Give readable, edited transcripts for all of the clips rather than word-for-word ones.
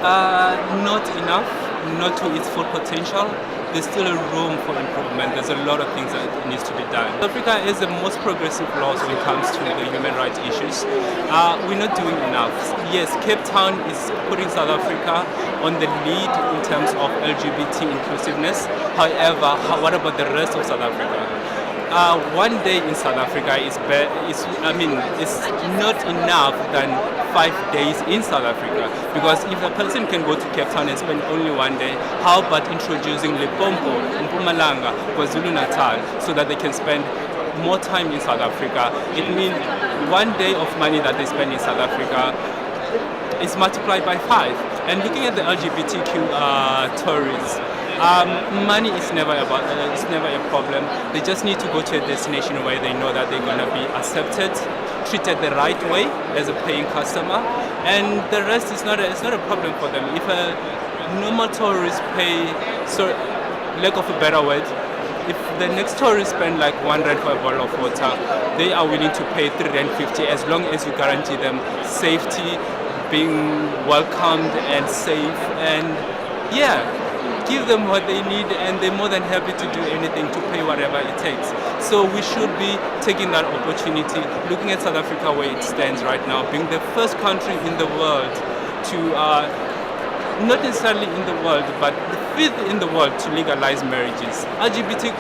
Not enough, not to its full potential. There's still a room for improvement. There's a lot of things that needs to be done. South Africa is the most progressive laws when it comes to the human rights issues. We're not doing enough. Yes, Cape Town is putting South Africa on the lead in terms of LGBT inclusiveness. However, what about the rest of South Africa? One day in South Africa is not enough than 5 days in South Africa, because if a person can go to Cape Town and spend only one day, how about introducing Limpopo, Mpumalanga, KwaZulu-Natal, so that they can spend more time in South Africa? It means one day of money that they spend in South Africa is multiplied by 5. And looking at the LGBTQ tourists, money is never a problem. They just need to go to a destination where they know that they're going to be accepted, treated the right way as a paying customer, and the rest is not a problem for them. If a normal tourist pay, so lack of a better word, if the next tourist spend like R1 for a bottle of water, they are willing to pay R3.50 as long as you guarantee them safety, being welcomed and safe, and give them what they need, and they're more than happy to do anything to pay whatever it takes. So we should be taking that opportunity, looking at South Africa where it stands right now, being the first country in the world to, not necessarily in the world, but the 5th in the world to legalize marriages. LGBTQ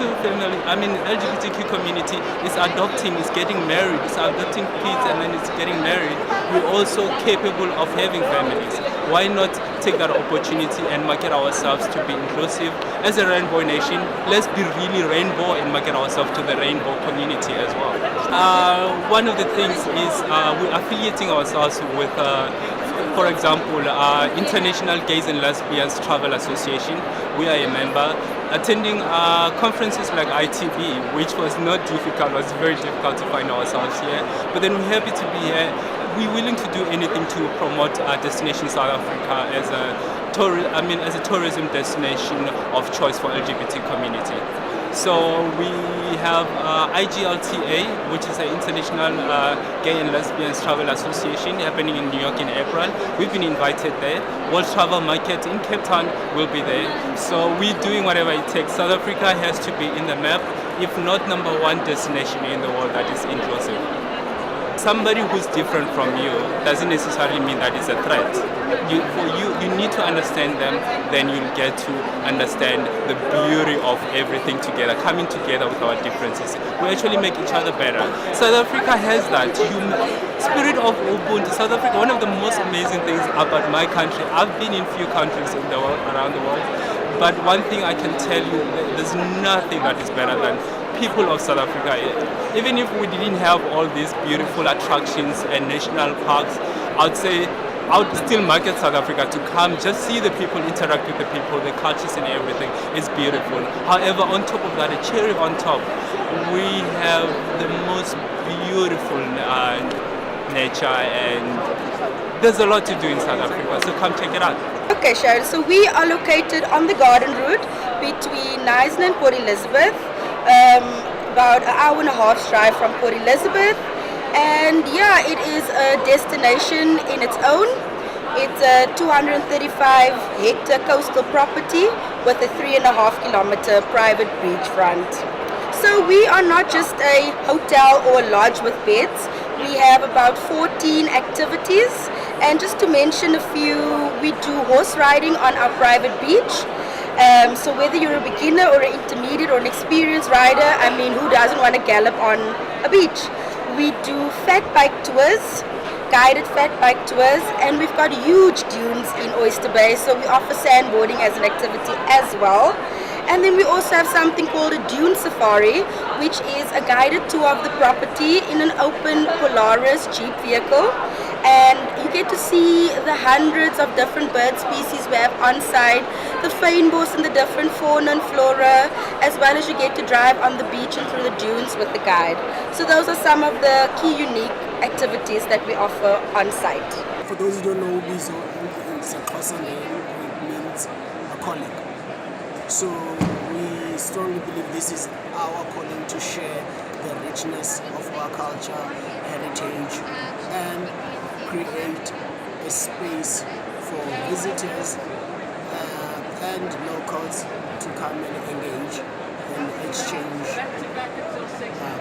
community is adopting, is getting married, is adopting kids, and then it's getting married. We're also capable of having families. Why not take that opportunity and market ourselves to be inclusive? As a rainbow nation, let's be really rainbow and market ourselves to the rainbow community as well. One of the things is we're affiliating ourselves with for example, International Gays and Lesbians Travel Association. We are a member. Attending conferences like ITB, which was not difficult, was very difficult to find ourselves here. But then we're happy to be here. We're willing to do anything to promote our destination South Africa as a tourism destination of choice for LGBT community. So we have IGLTA, which is an International Gay and Lesbians Travel Association, happening in New York in April. We've been invited there. World Travel Market in Cape Town will be there. So we're doing whatever it takes. South Africa has to be in the map, if not #1 destination in the world that is inclusive. Somebody who's different from you doesn't necessarily mean that it's a threat. You need to understand them, then you'll get to understand the beauty of everything together, coming together with our differences. We actually make each other better. South Africa has that spirit of Ubuntu. South Africa, one of the most amazing things about my country, I've been in few countries in the world, around the world, but one thing I can tell you, there's nothing that is better than people of South Africa. Even if we didn't have all these beautiful attractions and national parks, I would still market South Africa to come, just see the people, interact with the people, the cultures and everything. It's beautiful. However, on top of that, a cherry on top, we have the most beautiful nature, and there's a lot to do in South Africa, so come check it out. Okay, Sharon, so we are located on the Garden Route between Nyson and Port Elizabeth. About an hour and a half drive from Port Elizabeth, and it is a destination in its own. It's a 235 hectare coastal property with a 3.5 kilometer private beachfront. So we are not just a hotel or a lodge with beds. We have about 14 activities, and just to mention a few, we do horse riding on our private beach. So whether you're a beginner or an intermediate or an experienced rider, who doesn't want to gallop on a beach? We do fat bike tours, guided fat bike tours, and we've got huge dunes in Oyster Bay, so we offer sandboarding as an activity as well. And then we also have something called a dune safari, which is a guided tour of the property in an open Polaris Jeep vehicle. And you get to see the hundreds of different bird species we have on site, the fynbos and the different fauna and flora, as well as you get to drive on the beach and through the dunes with the guide. So those are some of the key unique activities that we offer on site. For those who don't know, Ubizo is a Xhosa name, it means a calling. So we strongly believe this is our calling to share the richness of our culture, heritage, and create a space for visitors and locals to come and engage and exchange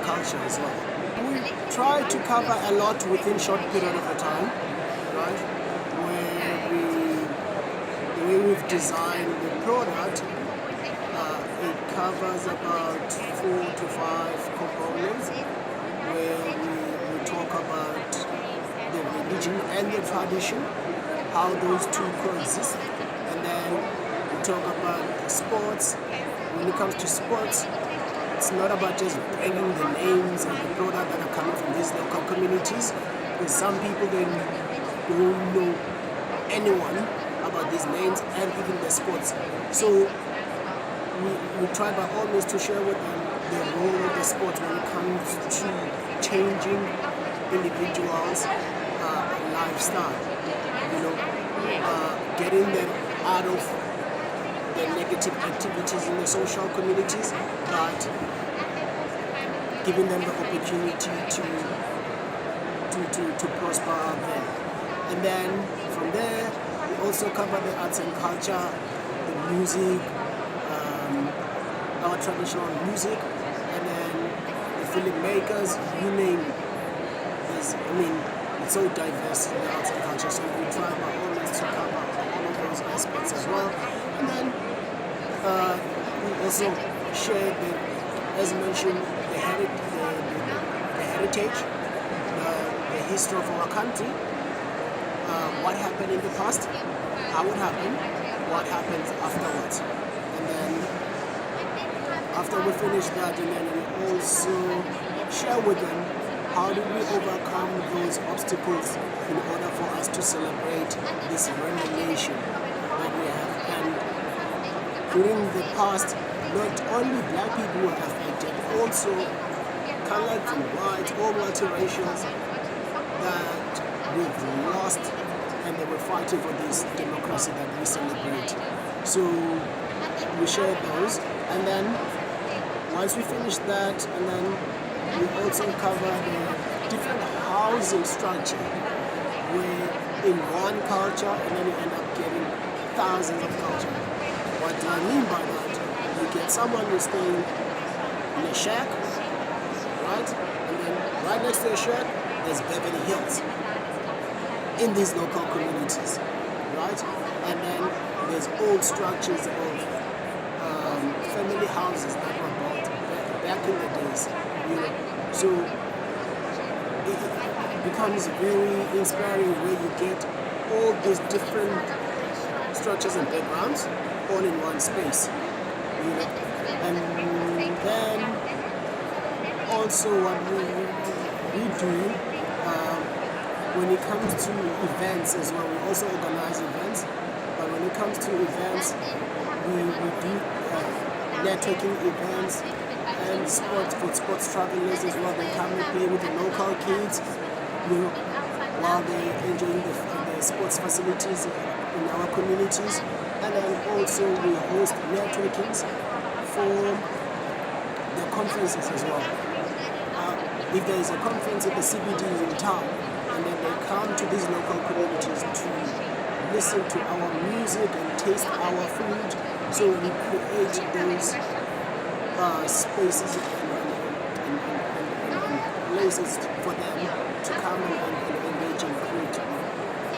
culture as well. We try to cover a lot within short period of a time, right? Where the way we've designed the product, it covers about 4 to 5 components, where we talk about the religion and the tradition, how those two coexist, and then we talk about sports. When it comes to sports, it's not about just bringing the names and the product that are coming from these local communities, because some people don't know anyone about these names and even the sports. So we try by all means to share with them the role of the sports when it comes to changing individuals' lifestyle. Getting them out of the negative activities in the social communities, but giving them the opportunity to prosper out there. And then from there, we also cover the arts and culture, the music, our traditional music, and then the filmmakers, you name it. It's so diverse in the arts and culture, so we try our own to cover all of those aspects as well. And then we also share as mentioned, the heritage, the history of our country, what happened in the past, how it happened, what happens afterwards. And then after we finish that, and then we also share with them how did we overcome those obstacles in order for us to celebrate this revelation that we have. And during the past, not only black people were affected, also colored and white, all multiracials that we've lost, and they were fighting for this democracy that we celebrate. So we shared those, and then once we finish that, and then we also cover the different housing structure, where in one culture, and then you end up getting thousands of culture. What do I mean by that? You get someone who's staying in a shack, right? And then right next to a shack, there's Beverly Hills in these local communities, right? And then there's old structures of family houses that were built back in the days. So it becomes very inspiring where you get all these different structures and backgrounds all in one space. And then also what we do when it comes to events as well, we also organize events. But when it comes to events, we do networking events and sports travelers as well. They come and play with the local kids, while they're enjoying the sports facilities in our communities. And then also we host networkings for the conferences as well. If there is a conference at the CBD in town, and then they come to these local communities to listen to our music and taste our food. So we create those spaces and places for them to come and engage and create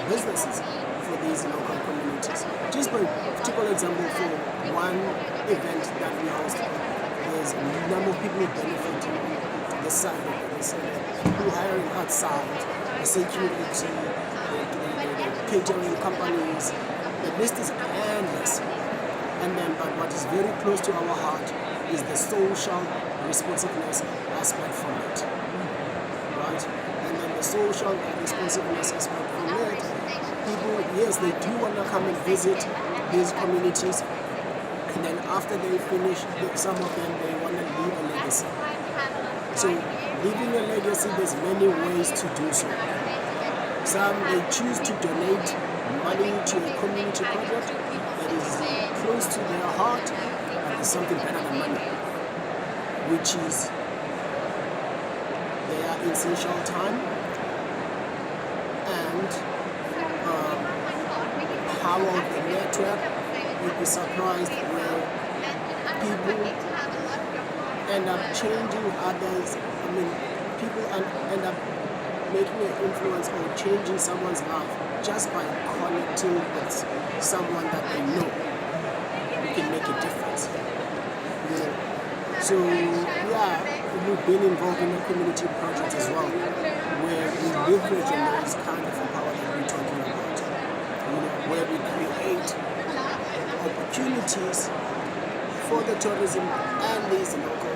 businesses for these local communities. Just by typical example for one event that we host, there's a number of people benefiting the side of this, people hiring outside, the security, the catering companies, the list is endless. And then, but what is very close to our heart is the social responsiveness aspect from it, right? And then the social responsiveness aspect from it, people, yes, they do want to come and visit these communities, and then after they finish, some of them, they want to leave a legacy. So leaving a legacy, there's many ways to do so. Some, they choose to donate money to a community project that is close to their heart, and there's something better than money, which is their essential time and power of the network, you'd be surprised where people end up changing others. I mean, people end up making an influence or changing someone's life just by connecting with someone that they know who can make a difference. You know? So yeah, we've been involved in a community project as well, where we leverage on those kind of power that we're talking about. You know, where we create opportunities for the tourism and these local